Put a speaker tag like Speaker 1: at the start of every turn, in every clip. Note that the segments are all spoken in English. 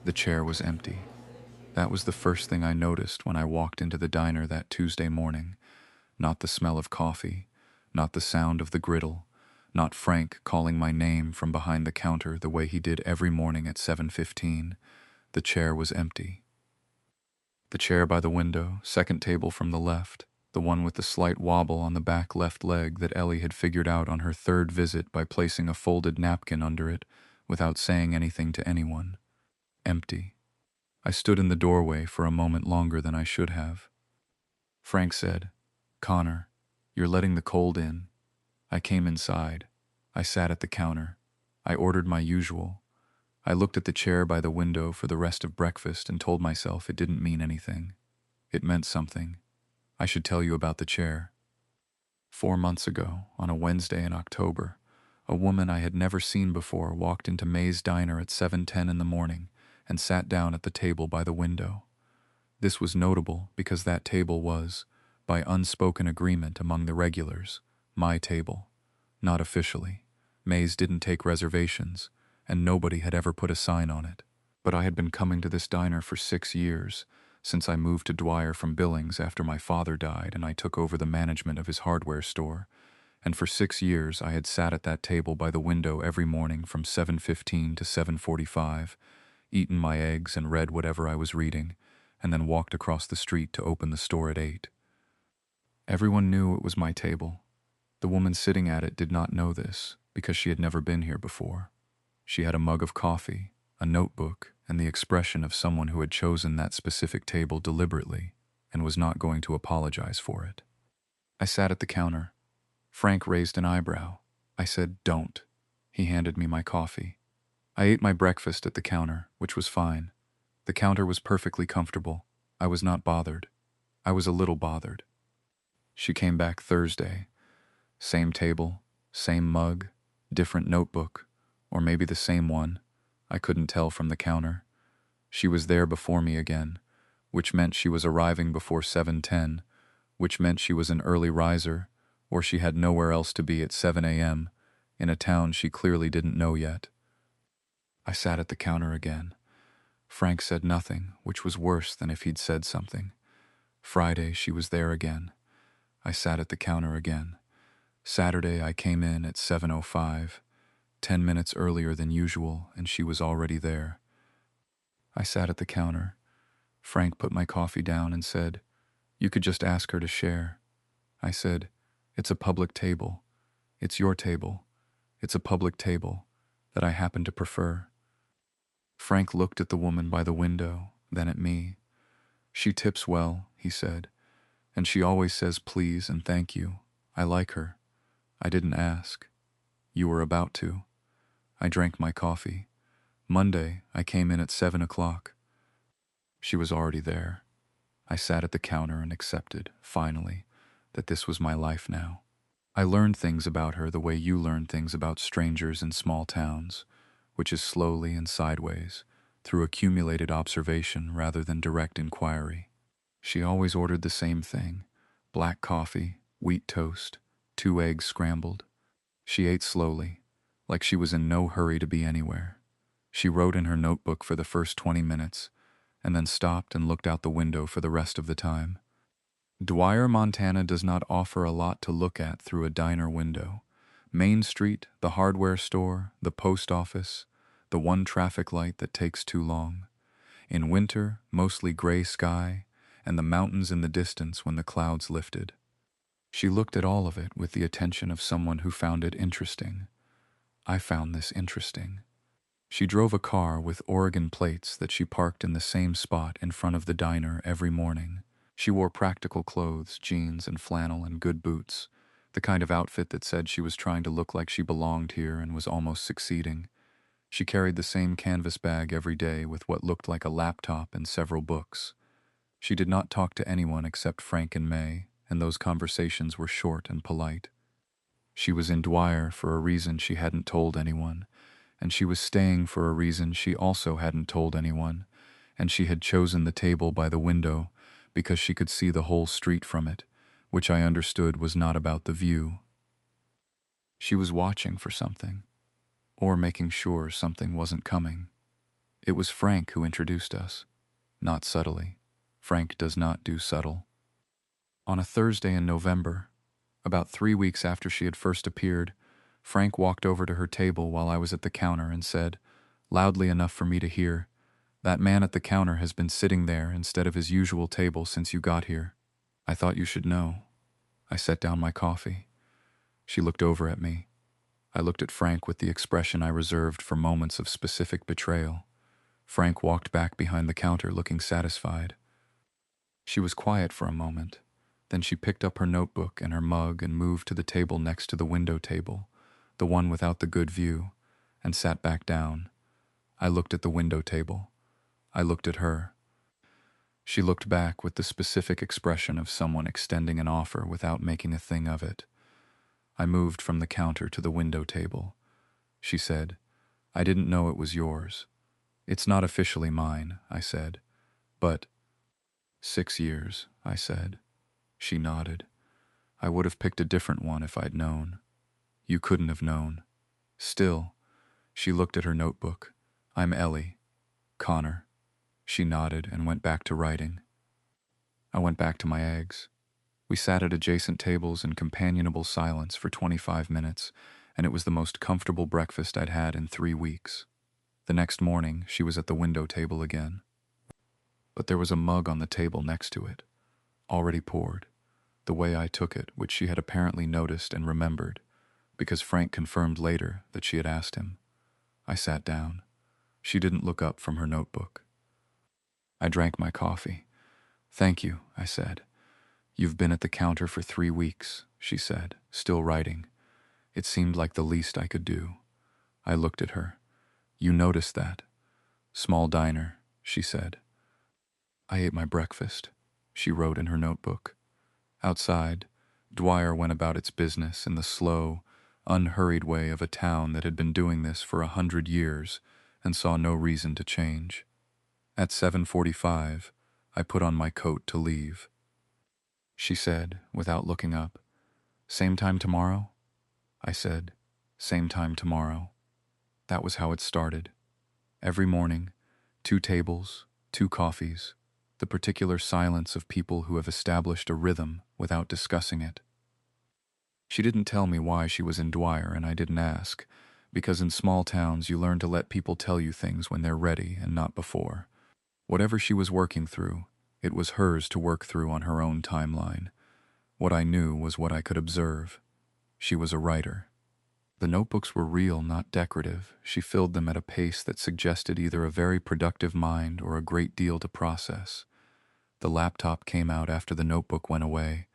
Speaker 1: The chair was empty. That was the first thing I noticed when I walked into the diner that Tuesday morning. Not the smell of coffee, not the sound of the griddle, not Frank calling my name from behind the counter the way he did every morning at 7:15. The chair was empty. The chair by the window, second table from the left, the one with the slight wobble on the back left leg that Ellie had figured out on her third visit by placing a folded napkin under it without saying anything to anyone. Empty. I stood in the doorway for a moment longer than I should have. Frank said, "Connor, you're letting the cold in." I came inside. I sat at the counter. I ordered my usual. I looked at the chair by the window for the rest of breakfast and told myself it didn't mean anything. It meant something. I should tell you about the chair. 4 months ago, on a Wednesday in October, a woman I had never seen before walked into May's diner at 7:10 in the morning and sat down at the table by the window. This was notable because that table was, by unspoken agreement among the regulars, my table. Not officially. May's didn't take reservations, and nobody had ever put a sign on it. But I had been coming to this diner for 6 years, since I moved to Dwyer from Billings after my father died and I took over the management of his hardware store. And for 6 years I had sat at that table by the window every morning from 7:15 to 7:45, eaten my eggs and read whatever I was reading, and then walked across the street to open the store at 8. Everyone knew it was my table. The woman sitting at it did not know this, because she had never been here before. She had a mug of coffee, a notebook, and the expression of someone who had chosen that specific table deliberately and was not going to apologize for it. I sat at the counter. Frank raised an eyebrow. I said, "Don't." He handed me my coffee. I ate my breakfast at the counter, which was fine. The counter was perfectly comfortable. I was not bothered. I was a little bothered. She came back Thursday. Same table, same mug, different notebook, or maybe the same one. I couldn't tell from the counter. She was there before me again, which meant she was arriving before 7:10, which meant she was an early riser, or she had nowhere else to be at 7 a.m., in a town she clearly didn't know yet. I sat at the counter again. Frank said nothing, which was worse than if he'd said something. Friday, she was there again. I sat at the counter again. Saturday, I came in at 7:05, 10 minutes earlier than usual, and she was already there. I sat at the counter. Frank put my coffee down and said, "You could just ask her to share." I said, "It's a public table. It's your table. It's a public table that I happen to prefer." Frank looked at the woman by the window, then at me. "She tips well," he said, "and she always says please and thank you. I like her. I didn't ask. You were about to." I drank my coffee. Monday, I came in at 7 o'clock. She was already there. I sat at the counter and accepted, finally, that this was my life now. I learned things about her the way you learn things about strangers in small towns, which is slowly and sideways, through accumulated observation rather than direct inquiry. She always ordered the same thing: black coffee, wheat toast, 2 eggs scrambled. She ate slowly, like she was in no hurry to be anywhere. She wrote in her notebook for the first 20 minutes, and then stopped and looked out the window for the rest of the time. Dwyer, Montana does not offer a lot to look at through a diner window. Main Street, the hardware store, the post office, the one traffic light that takes too long. In winter, mostly gray sky, and the mountains in the distance when the clouds lifted. She looked at all of it with the attention of someone who found it interesting. I found this interesting. She drove a car with Oregon plates that she parked in the same spot in front of the diner every morning. She wore practical clothes, jeans and flannel and good boots, the kind of outfit that said she was trying to look like she belonged here and was almost succeeding. She carried the same canvas bag every day with what looked like a laptop and several books. She did not talk to anyone except Frank and May, and those conversations were short and polite. She was in Dwyer for a reason she hadn't told anyone, and she was staying for a reason she also hadn't told anyone, and she had chosen the table by the window because she could see the whole street from it, which I understood was not about the view. She was watching for something, or making sure something wasn't coming. It was Frank who introduced us. Not subtly. Frank does not do subtle. On a Thursday in November, about 3 weeks after she had first appeared, Frank walked over to her table while I was at the counter and said, loudly enough for me to hear, "That man at the counter has been sitting there instead of his usual table since you got here. I thought you should know." I set down my coffee. She looked over at me. I looked at Frank with the expression I reserved for moments of specific betrayal. Frank walked back behind the counter looking satisfied. She was quiet for a moment. Then she picked up her notebook and her mug and moved to the table next to the window table, the one without the good view, and sat back down. I looked at the window table. I looked at her. She looked back with the specific expression of someone extending an offer without making a thing of it. I moved from the counter to the window table. She said, "I didn't know it was yours." "It's not officially mine," I said. "But—" "6 years," I said. She nodded. "I would have picked a different one if I'd known." "You couldn't have known." "Still." She looked at her notebook. "I'm Ellie. Connor." She nodded and went back to writing. I went back to my eggs. We sat at adjacent tables in companionable silence for 25 minutes, and it was the most comfortable breakfast I'd had in 3 weeks. The next morning, she was at the window table again. But there was a mug on the table next to it, already poured, the way I took it, which she had apparently noticed and remembered, because Frank confirmed later that she had asked him. I sat down. She didn't look up from her notebook. I drank my coffee. "Thank you," I said. "You've been at the counter for 3 weeks," she said, still writing. It seemed like the least I could do. I looked at her. "You noticed that?" "Small diner," she said. "I ate my breakfast," she wrote in her notebook. Outside, Dwyer went about its business in the slow, unhurried way of a town that had been doing this for 100 years and saw no reason to change. At 7:45, I put on my coat to leave. She said, without looking up, "Same time tomorrow?" I said, "Same time tomorrow." That was how it started. Every morning, 2 tables, 2 coffees, the particular silence of people who have established a rhythm without discussing it. She didn't tell me why she was in Dwyer, and I didn't ask, because in small towns you learn to let people tell you things when they're ready and not before. Whatever she was working through, it was hers to work through on her own timeline. What I knew was what I could observe. She was a writer. The notebooks were real, not decorative. She filled them at a pace that suggested either a very productive mind or a great deal to process. The laptop came out after the notebook went away,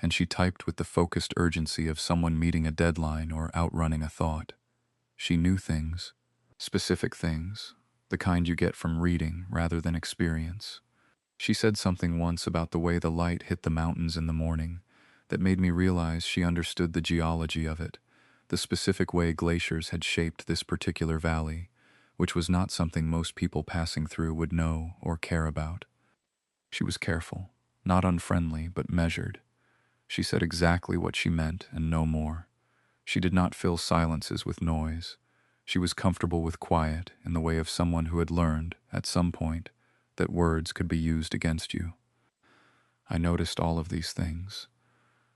Speaker 1: and she typed with the focused urgency of someone meeting a deadline or outrunning a thought. She knew things, specific things, the kind you get from reading rather than experience. She said something once about the way the light hit the mountains in the morning that made me realize she understood the geology of it, the specific way glaciers had shaped this particular valley, which was not something most people passing through would know or care about. She was careful, not unfriendly, but measured. She said exactly what she meant and no more. She did not fill silences with noise. She was comfortable with quiet in the way of someone who had learned, at some point, that words could be used against you. I noticed all of these things.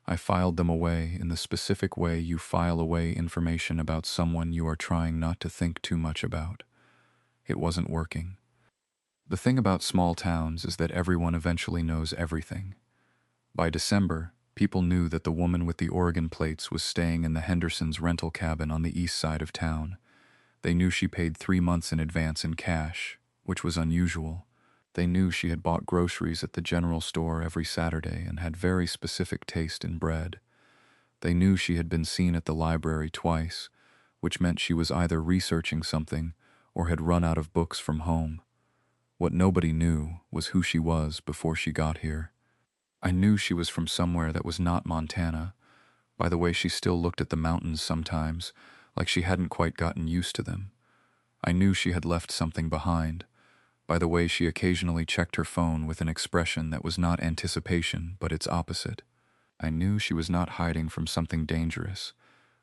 Speaker 1: I filed them away in the specific way you file away information about someone you are trying not to think too much about. It wasn't working. The thing about small towns is that everyone eventually knows everything. By December, people knew that the woman with the Oregon plates was staying in the Hendersons' rental cabin on the east side of town. They knew she paid 3 months in advance in cash, which was unusual. They knew she had bought groceries at the general store every Saturday and had very specific taste in bread. They knew she had been seen at the library twice, which meant she was either researching something or had run out of books from home. What nobody knew was who she was before she got here. I knew she was from somewhere that was not Montana, by the way she still looked at the mountains sometimes, like she hadn't quite gotten used to them. I knew she had left something behind, by the way she occasionally checked her phone with an expression that was not anticipation, but its opposite. I knew she was not hiding from something dangerous,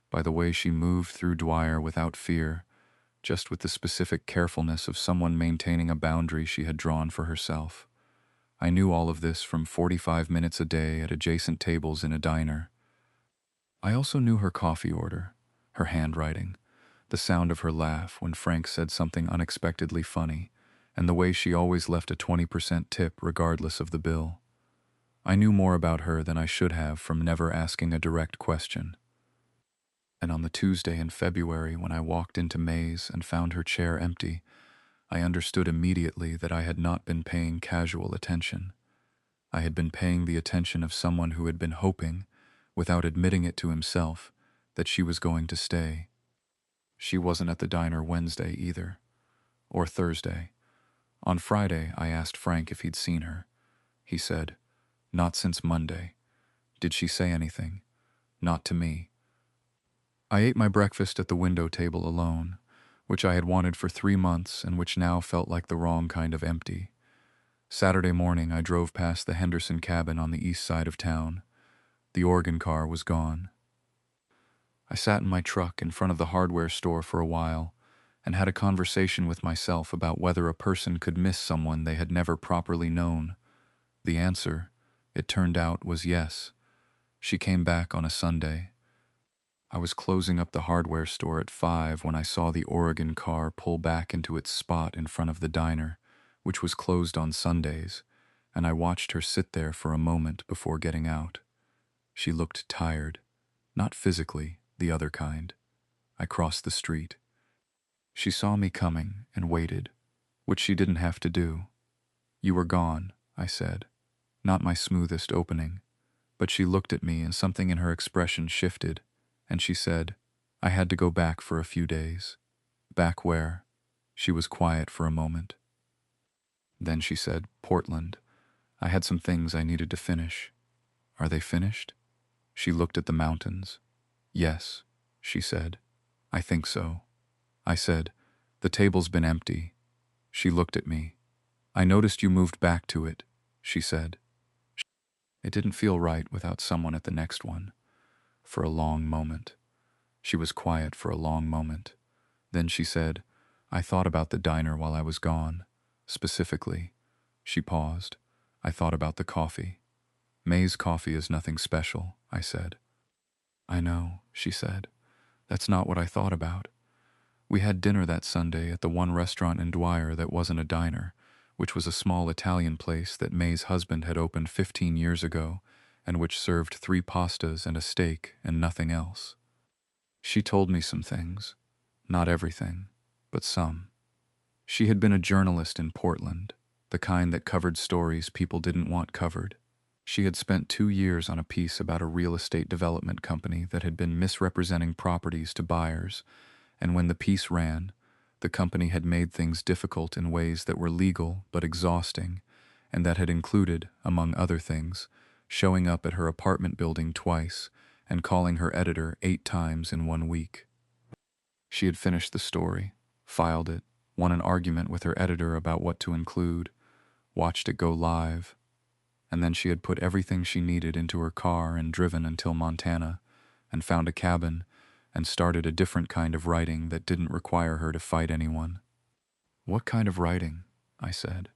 Speaker 1: by the way she moved through Dwyer without fear, just with the specific carefulness of someone maintaining a boundary she had drawn for herself. I knew all of this from 45 minutes a day at adjacent tables in a diner. I also knew her coffee order, her handwriting, the sound of her laugh when Frank said something unexpectedly funny, and the way she always left a 20% tip regardless of the bill. I knew more about her than I should have from never asking a direct question. And on the Tuesday in February when I walked into May's and found her chair empty, I understood immediately that I had not been paying casual attention. I had been paying the attention of someone who had been hoping, without admitting it to himself, that she was going to stay. She wasn't at the diner Wednesday either. Or Thursday. On Friday, I asked Frank if he'd seen her. He said, "Not since Monday." Did she say anything? Not to me. I ate my breakfast at the window table alone, which I had wanted for 3 months and which now felt like the wrong kind of empty. Saturday morning, I drove past the Henderson cabin on the east side of town. The Oregon car was gone. I sat in my truck in front of the hardware store for a while and had a conversation with myself about whether a person could miss someone they had never properly known. The answer, it turned out, was yes. She came back on a Sunday. I was closing up the hardware store at 5 when I saw the Oregon car pull back into its spot in front of the diner, which was closed on Sundays, and I watched her sit there for a moment before getting out. She looked tired, not physically, the other kind. I crossed the street. She saw me coming and waited, which she didn't have to do. "You were gone," I said. Not my smoothest opening, but she looked at me and something in her expression shifted, and she said, "I had to go back for a few days." "Back where?" She was quiet for a moment. Then she said, "Portland. I had some things I needed to finish." "Are they finished?" She looked at the mountains. "Yes," she said. "I think so." I said, "The table's been empty." She looked at me. "I noticed you moved back to it," she said. It didn't feel right without someone at the next one. For a long moment. She was quiet for a long moment. Then she said, "I thought about the diner while I was gone. Specifically." She paused. "I thought about the coffee." "May's coffee is nothing special," I said. "I know," she said. "That's not what I thought about. We had dinner that Sunday at the one restaurant in Dwyer that wasn't a diner, which was a small Italian place that May's husband had opened 15 years ago and which served 3 pastas and a steak and nothing else. She told me some things. Not everything, but some. She had been a journalist in Portland, the kind that covered stories people didn't want covered. She had spent 2 years on a piece about a real estate development company that had been misrepresenting properties to buyers, and when the piece ran, the company had made things difficult in ways that were legal but exhausting, and that had included, among other things, showing up at her apartment building twice and calling her editor 8 times in 1 week. She had finished the story, filed it, won an argument with her editor about what to include, watched it go live, and then she had put everything she needed into her car and driven until Montana, and found a cabin, and started a different kind of writing that didn't require her to fight anyone. "What kind of writing?" I said.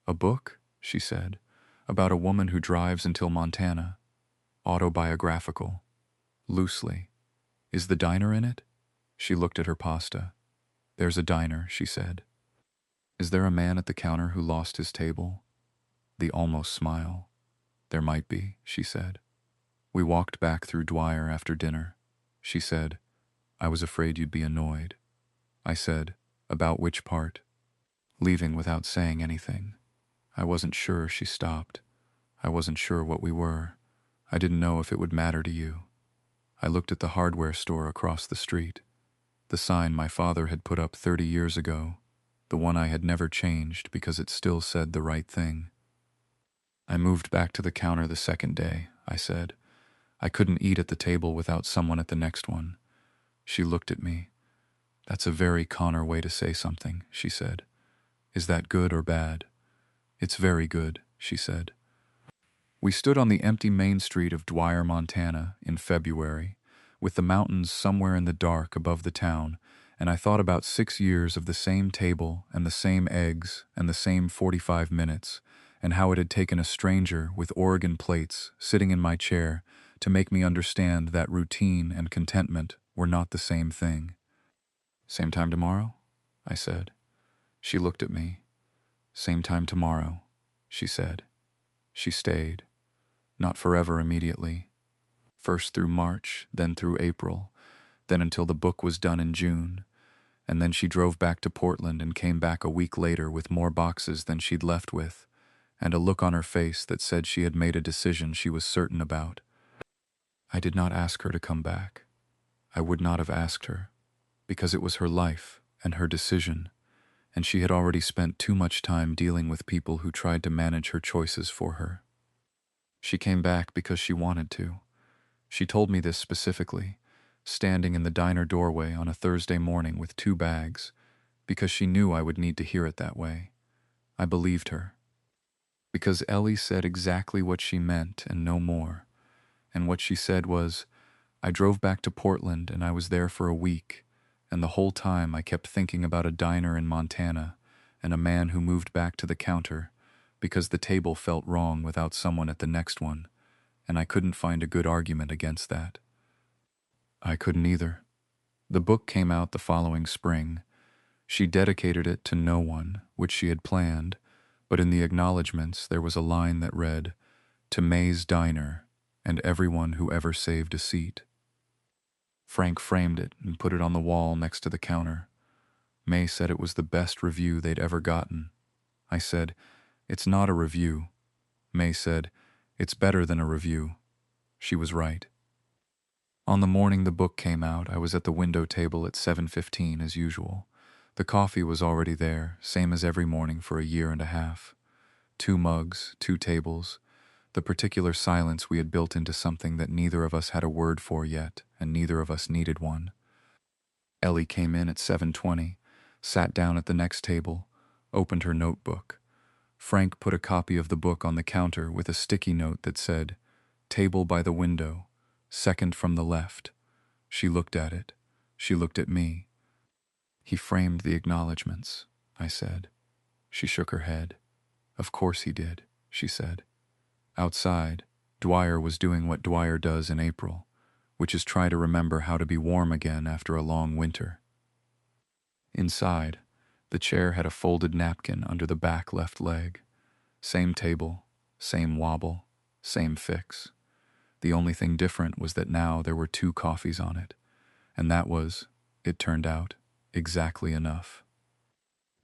Speaker 1: "A book," she said, "about a woman who drives until Montana. Autobiographical. Loosely. Is the diner in it?" She looked at her pasta. "There's a diner," she said. "Is there a man at the counter who lost his table?" The almost smile. "There might be," she said. We walked back through Dwyer after dinner. She said, "I was afraid you'd be annoyed." I said, "About which part?" Leaving without saying anything. I wasn't sure. She stopped. I wasn't sure what we were. I didn't know if it would matter to you. I looked at the hardware store across the street. The sign my father had put up 30 years ago. The one I had never changed because it still said the right thing. "I moved back to the counter the second day," I said. "I couldn't eat at the table without someone at the next one." She looked at me. "That's a very Connor way to say something," she said. "Is that good or bad?" "It's very good," she said. We stood on the empty main street of Dwyer, Montana, in February, with the mountains somewhere in the dark above the town and I thought about 6 years of the same table and the same eggs and the same 45 minutes, and how it had taken a stranger with Oregon plates sitting in my chair to make me understand that routine and contentment were not the same thing. "Same time tomorrow?" I said. She looked at me. "Same time tomorrow," she said. She stayed. Not forever immediately. First through March, then through April, then until the book was done in June. And then she drove back to Portland and came back a week later with more boxes than she'd left with, and a look on her face that said she had made a decision she was certain about. I did not ask her to come back. I would not have asked her, because it was her life and her decision, and she had already spent too much time dealing with people who tried to manage her choices for her. She came back because she wanted to. She told me this specifically, standing in the diner doorway on a Thursday morning with 2 bags, because she knew I would need to hear it that way. I believed her. Because Ellie said exactly what she meant and no more. And what she said was, "I drove back to Portland and I was there for a week, and the whole time I kept thinking about a diner in Montana and a man who moved back to the counter because the table felt wrong without someone at the next one, and I couldn't find a good argument against that." I couldn't either. The book came out the following spring. She dedicated it to no one, which she had planned, but in the acknowledgments there was a line that read, "To May's Diner, and everyone who ever saved a seat." Frank framed it and put it on the wall next to the counter. May said it was the best review they'd ever gotten. I said, "It's not a review." May said, "It's better than a review." She was right. On the morning the book came out, I was at the window table at 7:15 as usual. The coffee was already there, same as every morning for a year and a half. 2 mugs, 2 tables, the particular silence we had built into something that neither of us had a word for yet, and neither of us needed one. Ellie came in at 7:20, sat down at the next table, opened her notebook. Frank put a copy of the book on the counter with a sticky note that said, "Table by the window, second from the left." She looked at it. She looked at me. "He framed the acknowledgments," I said. She shook her head. "Of course he did," she said. Outside, Dwyer was doing what Dwyer does in April, which is try to remember how to be warm again after a long winter. Inside, the chair had a folded napkin under the back left leg. Same table, same wobble, same fix. The only thing different was that now there were 2 coffees on it, and that was, it turned out, exactly enough.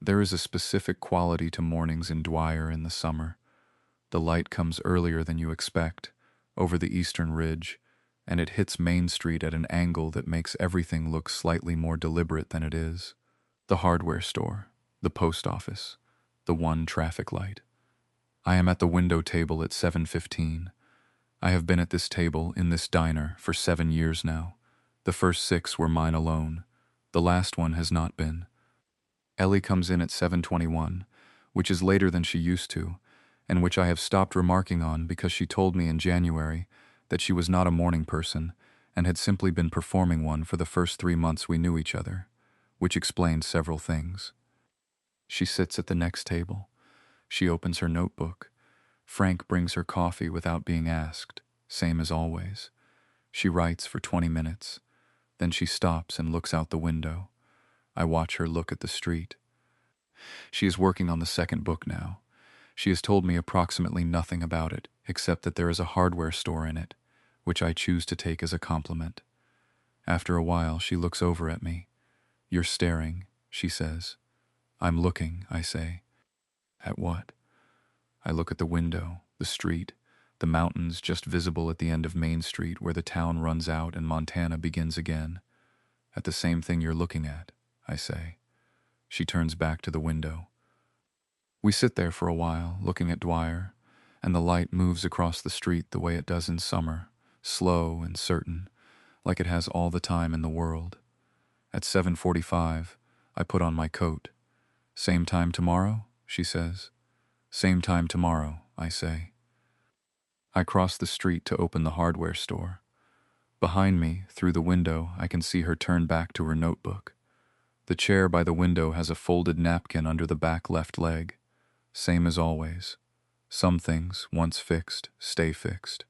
Speaker 1: There is a specific quality to mornings in Dwyer in the summer. The light comes earlier than you expect, over the eastern ridge, and it hits Main Street at an angle that makes everything look slightly more deliberate than it is. The hardware store, the post office, the one traffic light. I am at the window table at 7:15. I have been at this table, in this diner, for 7 years now. The first 6 were mine alone. The last one has not been. Ellie comes in at 7:21, which is later than she used to, and which I have stopped remarking on because she told me in January that she was not a morning person and had simply been performing one for the first 3 months we knew each other, which explains several things. She sits at the next table. She opens her notebook. Frank brings her coffee without being asked, same as always. She writes for 20 minutes. Then she stops and looks out the window. I watch her look at the street. She is working on the second book now. She has told me approximately nothing about it, except that there is a hardware store in it, which I choose to take as a compliment. After a while, she looks over at me. "You're staring," she says. "I'm looking," I say. "At what?" I look at the window, the street, the mountains just visible at the end of Main Street where the town runs out and Montana begins again. "At the same thing you're looking at," I say. She turns back to the window. We sit there for a while, looking at Dwyer, and the light moves across the street the way it does in summer, slow and certain, like it has all the time in the world. At 7:45, I put on my coat. "Same time tomorrow?" she says. "Same time tomorrow," I say. I cross the street to open the hardware store. Behind me, through the window, I can see her turn back to her notebook. The chair by the window has a folded napkin under the back left leg. Same as always. Some things, once fixed, stay fixed.